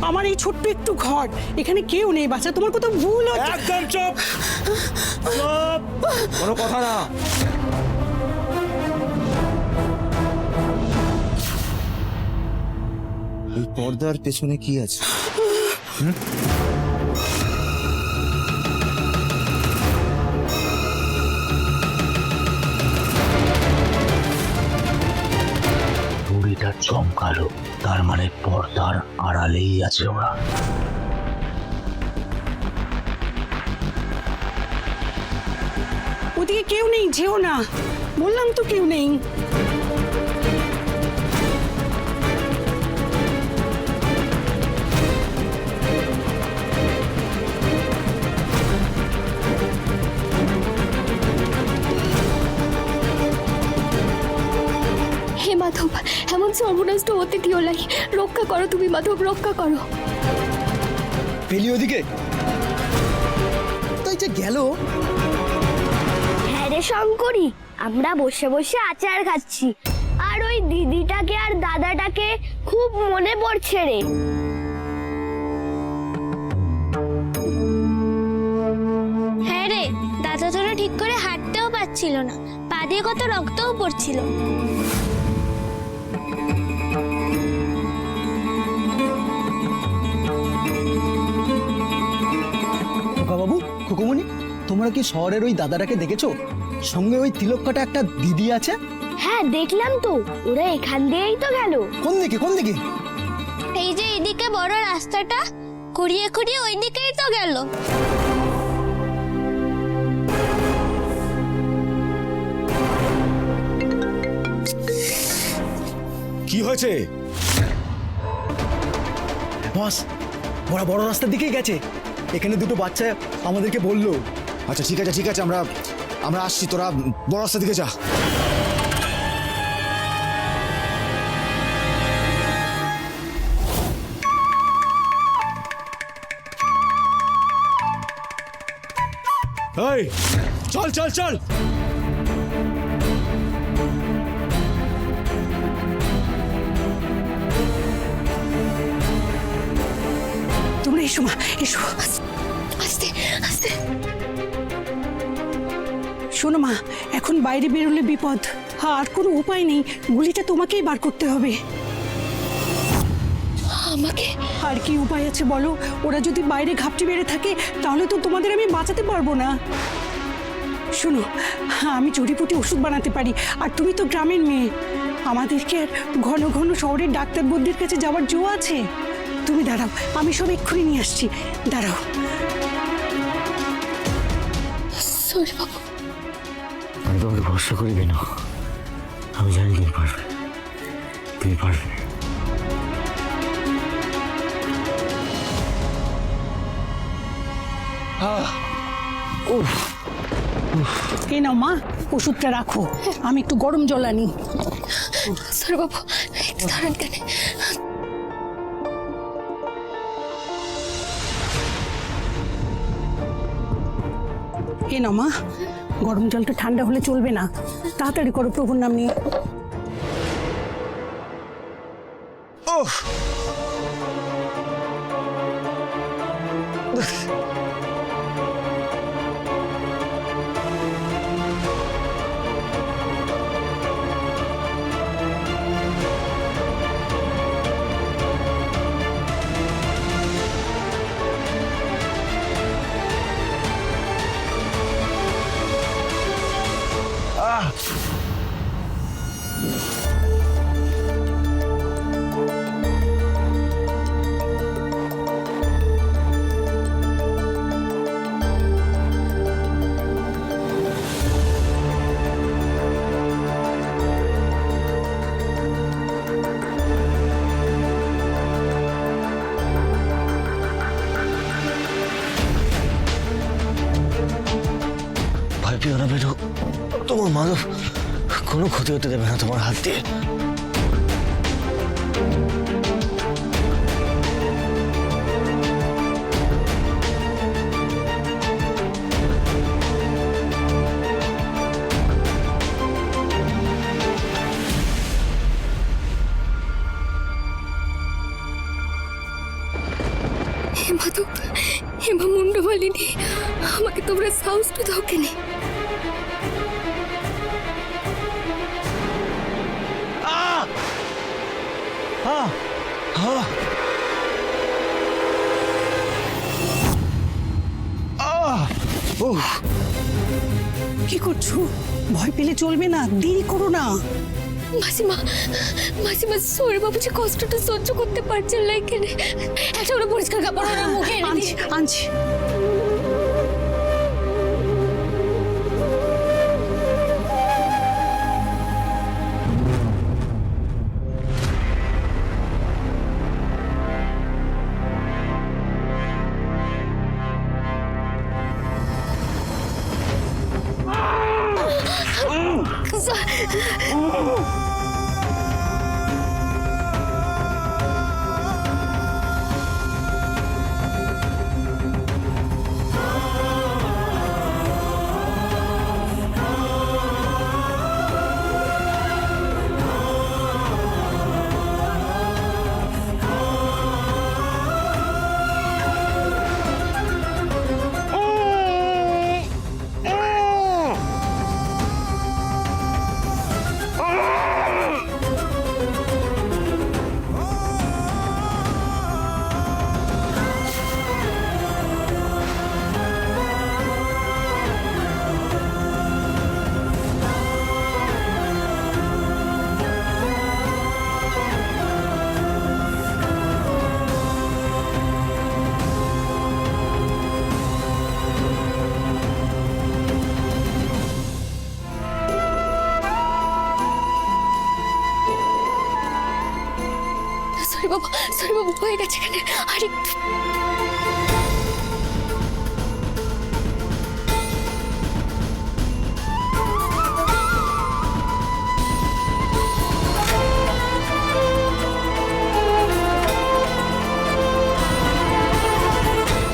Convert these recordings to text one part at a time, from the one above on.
আমার এই ছোট্ট একটু ঘর, এখানে কেউ নেই বাচ্চা, তোমার কোথাও ভুল হচ্ছে। একদম চুপ চুপ, কোনো কথা না। এই পর্দার পেছনে কি আছে? বুড়িটা চমকালো, তার মানে পর্দার আড়ালেই আছে ওরা। ওদিকে কেউ নেই, যেও না, বললাম তো কেউ নেই। হে মাধব, এমন সর্বনাশটা হতে দিও নাই, রক্ষা করো তুমি মাধব, রক্ষা করো। পেলি ওদিকে তাই যে গেল। হ্যাঁ রে শঙ্করী, আমরা বসে বসে আচার খাচ্ছি, আর ওই দিদিটাকে আর দাদাটাকে খুব মনে পড়ছে রে। হ্যাঁ রে, দাদা তোরা ঠিক করে হাঁটতেও পারছিল না, পা দিয়ে কত রক্তও পড়ছিল। বাবু, খুকুমনি, তোমরা কি শহরের ওই দাদাটাকে দেখেছো? সঙ্গে ওই তিলক কাটা একটা দিদি আছে। হ্যাঁ দেখলাম তো, ওরা এখান দিয়েই তো গেল। কোন দিকে কোন দিকে? এই যে এদিকে বড় রাস্তাটা, খুঁড়িয়ে খুঁড়িয়ে ওই দিকেই তো গেল। কি হয়েছে? বস, ওরা বড় রাস্তার দিকেই গেছে। এখানে দুটো বাচ্চা আমাদেরকে বললো। আচ্ছা ঠিক আছে ঠিক আছে, আমরা আমরা আসছি, তোরা বড় রাস্তার দিকে যা। এই চল চল চল। তোমরা এসো মা, এসো। আস্তে আস্তে। শোনো মা, এখন বাইরে বেরোলে বিপদ, আর কোনো উপায় নেই, গুলিটা তোমাকেই বার করতে হবে। আমাকে? আর কি উপায় আছে বলো? ওরা যদি বাইরে ঘাপটি বেড়ে থাকে তাহলে তো তোমাদের আমি বাঁচাতে পারবো না। শোনো, আমি জড়িপুটি ওষুধ বানাতে পারি, আর তুমি তো গ্রামের মেয়ে, আমাদেরকে আর ঘন ঘন শহরের ডাক্তার বৌদির কাছে যাওয়ার জো আছে? তুমি দাঁড়াও, আমি সব এক্ষুনি নিয়ে আসছি, দাঁড়াও। সরি বাবু। আমি তোমাকে ভরসা করি কেন? আমি জানি তুমি পারবে, তুমি পারবে। এই নাও মা, ওষুধটা রাখো, আমি একটু গরম জল আনি। সরি বাবু, একটু দাঁড়ান কেন। এ নাও মা, গরম জলটা ঠান্ডা হলে চলবে না, তাড়াতাড়ি করো প্রভুর নাম নিয়ে। ভয় পেও না বেরো, তোমার মাধব কোনো ক্ষতি হতে দেবে না তোমার হাত দিয়ে। হে মাধব, হে মা মুন্ডমালিনী, আমাকে তোমরা সাহস তো দাও কেনে? কি করছো? ভয় পেলে চলবে না, দেরি করো না। মাসিমা, মাসিমা সৌরভ বাবু যে কষ্টটা সহ্য করতে পারছেন না এখানে, একটা ওরা পরিষ্কার কাপড় ওনার মুখে এনে আনছি দিন। আনছি। সৌরভ বাবু হয়ে গেছে এখানে, আর একটু।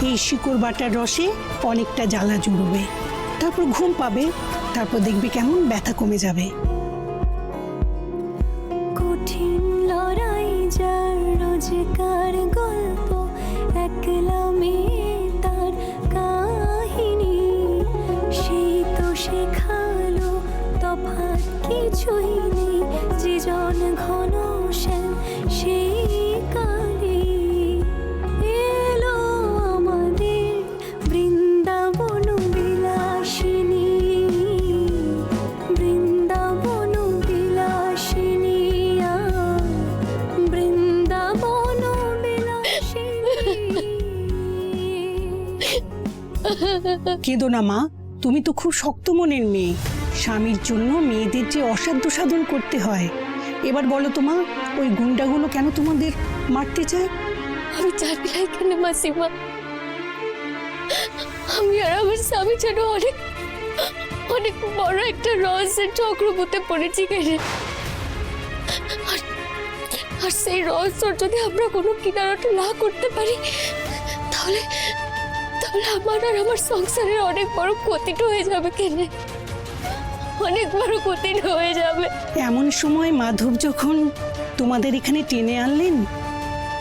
এই শিকড় বাটার রসে অনেকটা জ্বালা জুড়বে, তারপর ঘুম পাবে, তারপর দেখবে কেমন ব্যথা কমে যাবে। কঠিন লড়াই যার রোজকার গল্প, একলা মেয়ে তার কাহিনী, সেই তো শেখালো তফাৎ কিছুই নেই, যে জন ঘন শ্যাম সেই কালে এলো আমাদের বৃন্দাবন বিলাসিনী, বৃন্দাবন বিলাসিনী, বৃন্দাবন বিলাসিনী। কেঁদো না মা, তুমি তো খুব শক্ত মনের মেয়ে। স্বামীর জন্য মেয়েদের যে অসাধ্য সাধন করতে হয়। এবার বলো তো মা, ওই গুন্ডাগুলো কেন তোমাদের মারতে চায়? আমি জানি না এখানে মাসিমা, আমি আর আমার স্বামী যেন অনেক অনেক বড় একটা রহস্যের চক্রবর্তী পড়েছি কেন। আর সেই রহস্যর যদি আমরা কোনো কিনারাটা না করতে পারি, তাহলে তাহলে আমার আর আমার সংসারের অনেক বড় ক্ষতিটা হয়ে যাবে কেন, অনেক বড় ক্ষতিটা হয়ে যাবে। এমন সময় মাধব যখন তোমাদের এখানে টেনে আনলেন,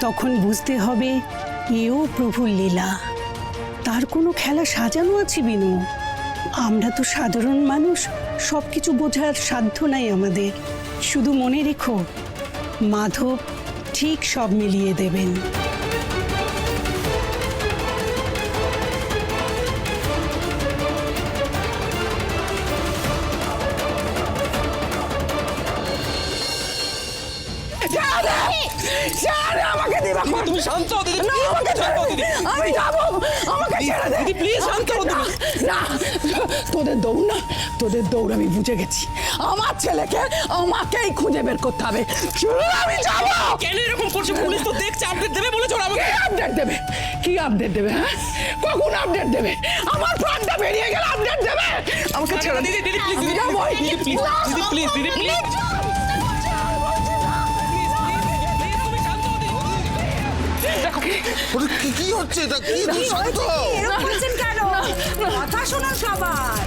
তখন বুঝতে হবে এও প্রভুর লীলা। তার কোনো খেলা সাজানো আছে বিনু? আমরা তো সাধারণ মানুষ, সবকিছু বোঝার সাধ্য নাই আমাদের। শুধু মনে রেখো, মাধব ঠিক সব মিলিয়ে দেবেন। আমাকে দিবা, তুমি শান্ত হও দিদি, আমাকে শান্ত হও দিদি, আমি যাবো, আমাকে ছেড়ে দে দিদি, প্লিজ শান্ত হও দিদি। না, তোদের দৌড় না, তোদের দৌড় আমি বুঝে গেছি। আমার ছেলেকে আমাকেই খুঁজে বের করতে হবে। আমি যাবো। কেন এরকম করছো? পুলিশ তো দেখছে, আপডেট দেবে বলেছো আমাকে। কি আপডেট দেবে? কি আপডেট দেবে? হ্যাঁ, কখন আপডেট দেবে? আমার প্রাণটা বেরিয়ে গেল, আপডেট দেবে? আমাকে ছেড়ে দিদি, দিদি প্লিজ, দিদি যাবো, দিদি প্লিজ, দিদি প্লিজ, দিদি প্লিজ। কি হচ্ছে এটা? কি শান্ত হও। এরকম বলছেন কেন? কথা শোনো সবার।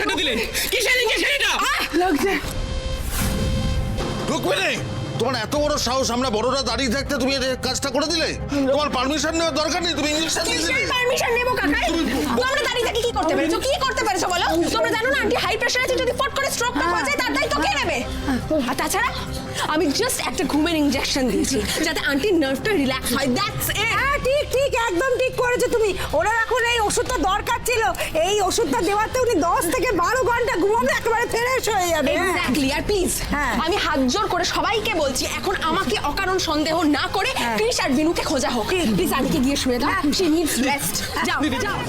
ইঞ্জেকশনটা দিলে? কিসের ইঞ্জেকশন এটা? লাগছে। রুকমিনি, তোমার এত বড় সাহস, আমরা বড়রা দাঁড়িয়ে থাকতে তুমি এই কাজটা করে দিলে? তোমার পারমিশন নেওয়ার দরকার নেই, তুমি ইঞ্জেকশন দিয়ে দিলে। পারমিশন নেবো কাকাই? তোমরা দাঁড়িয়ে থেকে কি করতে পেরেছো? কি করতে পেরেছো বলো? তোমরা জানো না আন্টি হাই প্রেশার আছে, যদি ফট করে স্ট্রোকটা হয়ে যায় তার দায়িত্ব কে নেবে? আর তাছাড়া আমি জাস্ট একটা ঘুমের ইনজেকশন দিয়েছি যাতে আন্টির নার্ভটা রিল্যাক্স হয়, দ্যাটস ইট। হ্যাঁ ঠিক ঠিক একদম ঠিক করেছো তুমি। ওনার এখন এই ওষুধটা দরকার ছিল, এই ওষুধটা দেওয়াতে উনি 10 থেকে 12 ঘন্টা ঘুমাবে, একেবারে ফ্রেশ হয়ে যাবে। এক্স্যাক্টলি। আর প্লিজ আমি হাত জোর করে সবাইকে বলছি, এখন আমাকে অকারণ সন্দেহ না করে ক্রিস আর বিনুকে খোঁজা হোক। প্লিজ আন্টিকে গিয়ে শুয়ে দাও, শি নিডস রেস্ট। যাও যাও।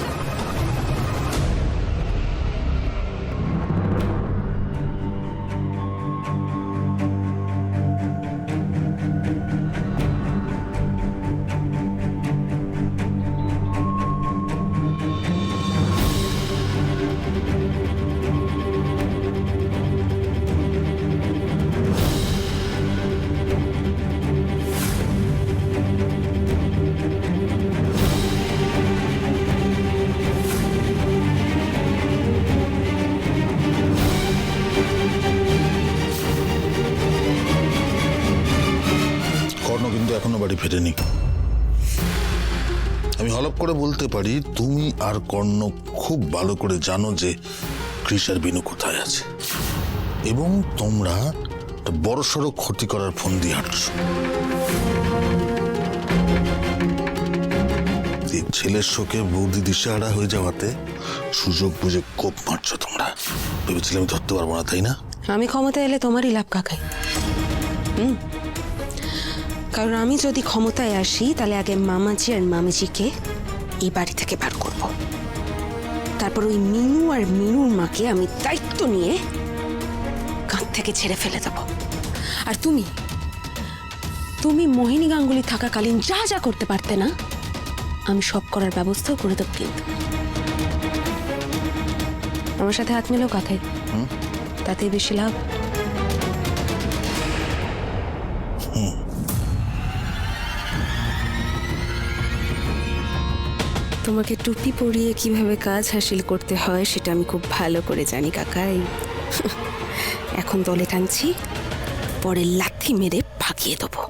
কর্ণ কিন্তু এখনো বাড়ি ফেরেনি। আমি হলপ করে বলতে পারি তুমি আর কর্ণ খুব ভালো করে জানো যে ক্রিস আর বিনু কোথায় আছে, এবং তোমরা বড়সড় ক্ষতি করার ফোন দিয়ে হাঁটছো। এই ছেলের শোকে বৌদি দিশেহারা হয়ে যাওয়াতে সুযোগ বুঝে কোপ মারছো তোমরা। ভেবেছিলাম আমি ধরতে পারবো না, তাই না? আমি ক্ষমতা এলে তোমারই লাভ কাকাই। কারণ আমি যদি ক্ষমতায় আসি তাহলে আগে মামাজি আর মামিজিকে এই বাড়ি থেকে বার করব, তারপর ওই মিনু আর মিনুর মাকে আমি দায়িত্ব নিয়ে কাঁধ থেকে ছেড়ে ফেলে দেব। আর তুমি তুমি মোহিনী গাঙ্গুলি থাকাকালীন যা যা করতে পারতে না, আমি সব করার ব্যবস্থাও করে দেব। কিন্তু আমার সাথে হাত মেলেও কাকাই, তাতেই বেশি লাভ। তোমাকে টুপি পরিয়ে কিভাবে কাজ হাসিল করতে হয় সেটা আমি খুব ভালো করে জানি কাকাই। এখন দলে টানছি, পরে লাথি মেরে ভাগিয়ে দেবো।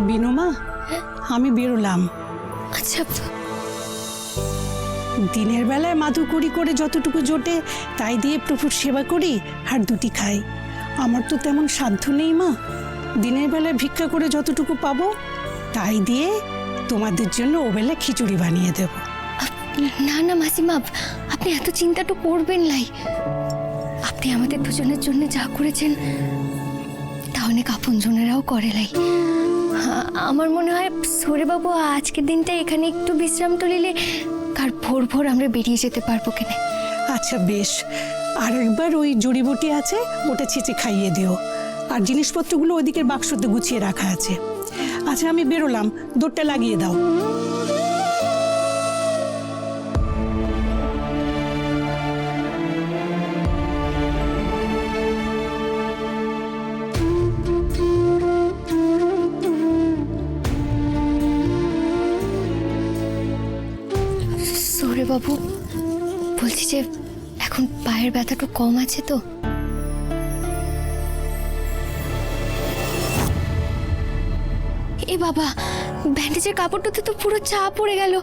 বিনুমা, আমি বেরোলাম। আচ্ছা দিনের বেলায় মাধুকরি করে যতটুকু জোটে তাই দিয়ে প্রভুর সেবা করি আর দুটি খাই। আমার তো তেমন সাধ্য নেই মা, দিনের বেলায় ভিক্ষা করে যতটুকু পাবো তাই দিয়ে তোমাদের জন্য ওবেলা খিচুড়ি বানিয়ে দেব। না না মাসিমা, আপনি এত চিন্তাটা করবেন নাই। আপনি আমাদের দুজনের জন্য যা করেছেন তা অনেক আপনজনেরাও করে লাই। আমার মনে হয় সৌরেবাবু আজকের দিনটা এখানে একটু বিশ্রাম তুলিলে কার ভোর ভোর আমরা বেরিয়ে যেতে পারবো কেনে। আচ্ছা বেশ, আর একবার ওই জড়িবুটি আছে ওটা ছেঁচে খাইয়ে দিও, আর জিনিসপত্রগুলো ওইদিকের বাক্সতে গুছিয়ে রাখা আছে। আচ্ছা আমি বেরোলাম, দৌড়টা লাগিয়ে দাও। বাবু বলছি যে এখন পায়ের ব্যথাটা কম আছে তো? এ বাবা, ব্যান্ডেজের কাপড়টাতে তো পুরো চাপ পড়ে গেল।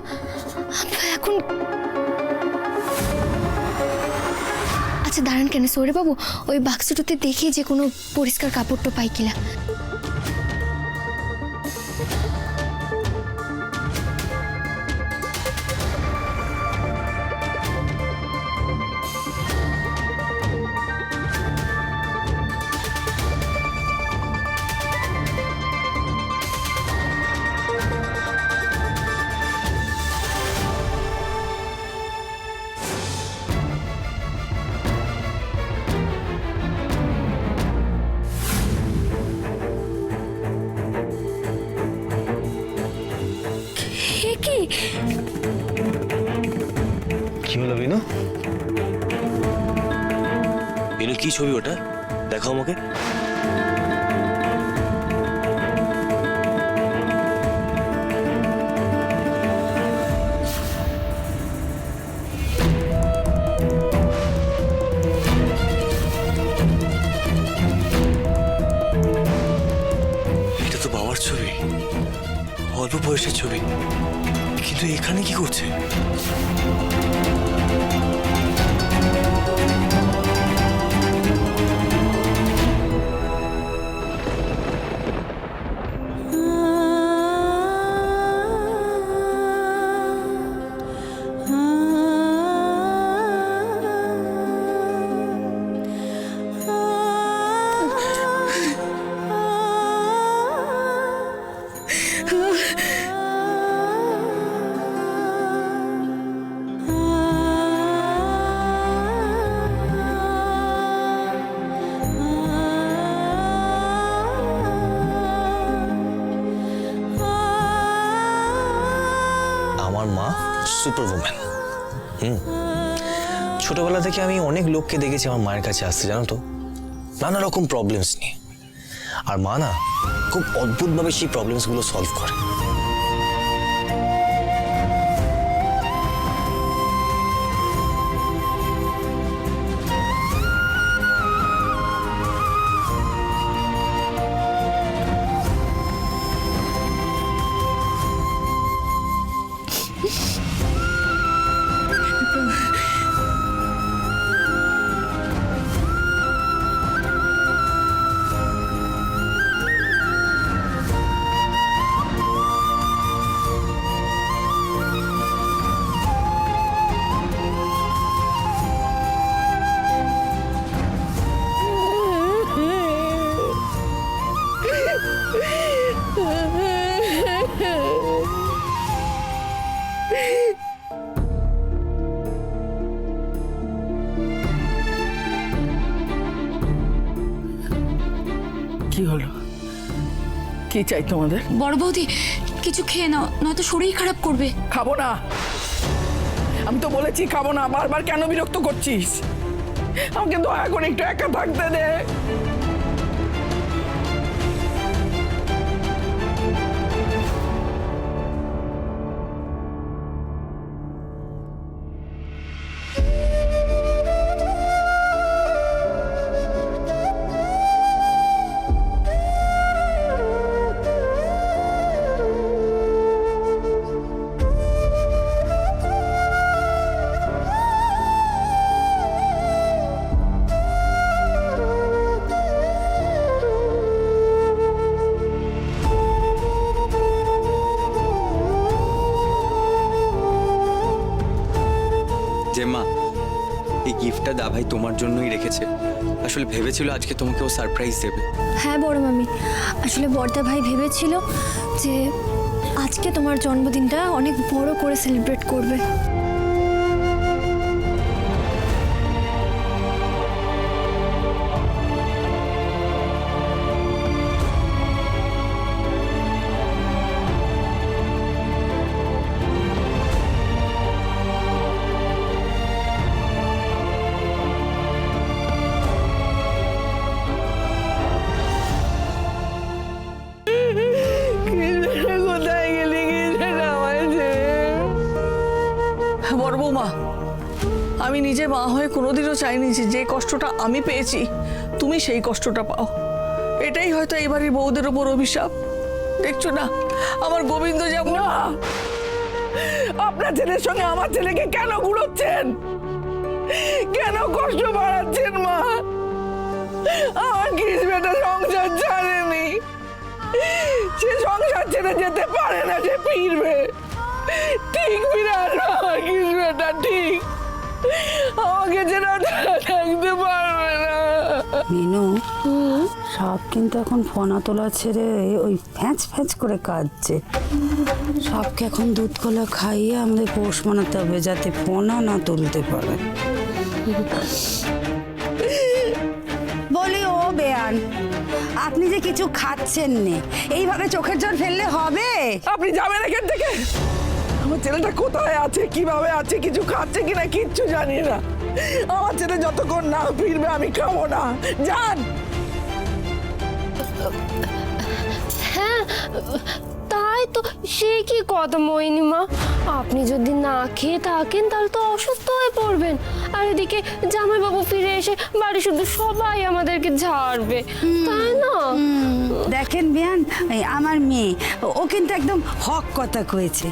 এখন আচ্ছা দাঁড়ান কেন সৌরে বাবু, ওই বাক্সটাতে দেখি যে কোনো পরিষ্কার কাপড়টা পাই কিনা। কি হলো বিনু? বিনু কি ছবি ওটা? দেখাও আমাকে। এটা তো বাবার ছবি, অল্প বয়সের ছবি, কিন্তু এখানে কি করছে? আমার মা সুপার ওম্যান। ছোটবেলা থেকে আমি অনেক লোককে দেখেছি আমার মায়ের কাছে আসতে, জানো তো, নানা রকম প্রবলেমস নিয়ে। আর মা না খুব অদ্ভুতভাবে সেই প্রবলেমসগুলো সলভ করে। কি হলো? কি চাই তোমাদের? বড় বৌদি কিছু খেয়ে নাও, নয়তো শরীর খারাপ করবে। খাবো না, আমি তো বলেছি খাবো না। বারবার কেন বিরক্ত করছিস? আমাকে দয়া করে একটু একা থাকতে দে। মা, এই গিফটটা দা ভাই তোমার জন্যই রেখেছে। আসলে ভেবেছিল আজকে তোমাকে ও সারপ্রাইজ দেবে। হ্যাঁ বড় মামি, আসলে বড়দা ভাই ভেবেছিল যে আজকে তোমার জন্মদিনটা অনেক বড় করে সেলিব্রেট করবে। বড় বৌমা, আমি নিজে মা হয়ে কোনোদিনও চাইনি যে কষ্টটা আমি পেয়েছি তুমি সেই কষ্টটা পাও। এটাই হয়তো এবারের বউদের ওপর অভিশাপ। দেখছো না আমার গোবিন্দ যেমন। আপনার ছেলের সঙ্গে আমার ছেলেকে কেন ঘুরোচ্ছেন? কেন কষ্ট বাড়াচ্ছেন মা? আমার কিসমেটা সংসার ছাড়েনি, সে সংসার ছেড়ে যেতে পারে না, সে ফিরবে। ঠিক ফিরে আসবে আমার কিসমেটা, ঠিক আমাকে যেটা থাকতে পারবে না। মিনু, সব কিন্তু এখন ফোনা তোলা ছেড়ে ওই ফ্যাঁচ ফ্যাঁচ করে কাঁদছে। সবকে এখন দুধ কলা খাইয়ে আমাদের পোষ মানাতে হবে যাতে ফোনা না তুলতে পারে। বলি ও বেয়ান, আপনি যে কিছু খাচ্ছেন না, এইভাবে চোখের জল ফেললে হবে? আপনি যাবেন এখান থেকে। আমার ছেলেটা কোথায় আছে, কিভাবে আছে, কিছু খাচ্ছে কিনা কিচ্ছু জানি না। আমার ছেলে যতক্ষণ না ফিরবে আমি খাবো না। যান। হ্যাঁ তাই তো, সে কি কথা মা, আপনি যদি না খেয়ে থাকেন তাহলে তো অসুস্থ হয়ে পড়বেন। আর এদিকে জামাইবাবু ফিরে এসে বাড়ি শুধু সবাই আমাদেরকে ঝাড়বে, তাই না? দেখেন বিয়ান, আমার মেয়ে ও কিন্তু একদম হক কথা কয়েছে।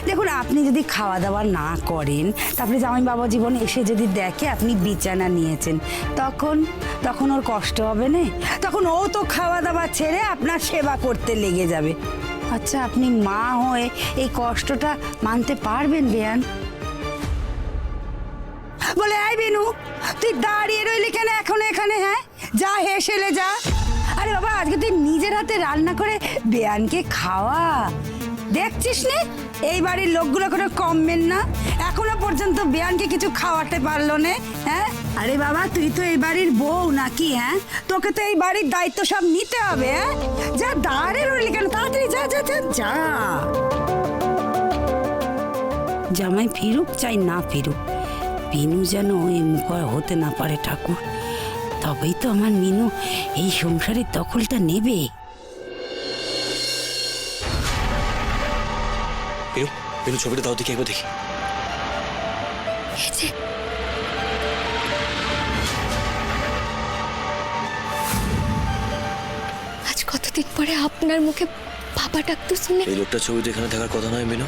দেখুন, আপনি যদি খাওয়া দাওয়া না করেন, তারপরে জামাই বাবা জীবন এসে যদি দেখে আপনি বিছানা নিয়েছেন, তখন ওর কষ্ট হবে না? তখন ও তো খাওয়া দাওয়া ছেড়ে আপনার সেবা করতে লেগে যাবে। আচ্ছা, আপনি মা হয়ে এই কষ্টটা মানতে পারবেন বিয়ান? বলে, এই বিনু, তুই দাঁড়িয়ে রইলি কেন এখন এখানে? হ্যাঁ, যা হেসেলে যা। আরে বাবা, আজকে তুই নিজের হাতে রান্না করে বেয়ানকে খাওয়া। দেখছিস নে, এই বাড়ির লোকগুলো কোনো কমবেন না, এখনো পর্যন্ত বেয়ানকে কিছু খাওয়াতে পারলো না। হ্যাঁ, আরে বাবা, তুই তো এই বাড়ির বউ নাকি? হ্যাঁ, তোকে তো এই বাড়ির দায়িত্ব সব নিতে হবে। হ্যাঁ, যা দাঁড়িয়ে রইলি কেন, তাড়াতাড়ি যা যা যা যা। জামাই ফিরুক চাই না ফিরুক, বিনু যেন এই মুখর হতে না পারে ঠাকুর, তবেই তো আমার মিনু এই সংসারের দখলটা নেবে। বিনু, ছবিটা দাও দেখি, একবার দেখি। আজ কতদিন পরে আপনার মুখে বাবা ডাকতে শুনে। এই লোকটা ছবিতে এখানে থাকার কথা নয় বিনু।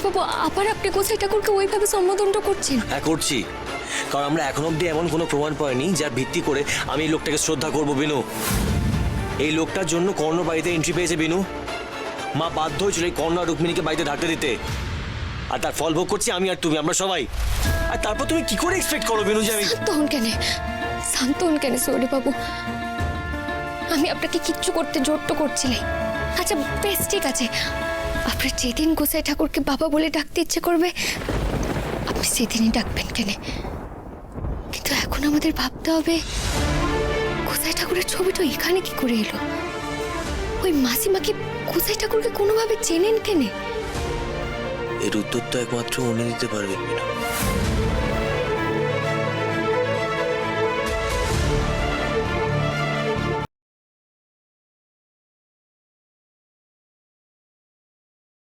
বাবু, আবার আপনি গোসাই ঠাকুরকে ওইভাবে সম্বোধনটা করছেন? হ্যাঁ, করছি, কারণ আমরা এখন অব্দি এমন কোনো প্রমাণ পাইনি যার ভিত্তি করে আমি এই লোকটাকে শ্রদ্ধা করবো বিনু। এই লোকটার জন্য কর্ণ বাড়িতে এন্ট্রি পেয়েছে বিনু। মা বাধ্য হয়েছিল এই কর্ণ আর রুক্মিণীকে বাড়িতে থাকতে দিতে, আর তার ফল ভোগ করছি আমি আর তুমি, আমরা সবাই। আর তারপর তুমি কি করে এক্সপেক্ট করো বিনু যে আমি শান্ত হন কেন সৌরি বাবু? আমি আপনাকে কিচ্ছু করতে জোর তো করছিলাম। আচ্ছা বেশ, ঠিক আছে, আপনার যেদিন গোসাই ঠাকুরকে বাবা বলে ডাকতে ইচ্ছে করবে আপনি সেদিনই ডাকবেন কেন, কিন্তু এখন আমাদের ভাবতে হবে গোসাই ঠাকুরের ছবিটা এখানে কি করে এলো? ওই মাসিমা কি গোসাই ঠাকুরকে কোনোভাবে চেনেন কেন? এর উত্তর তো একমাত্র উনি দিতে পারবেন বিনু।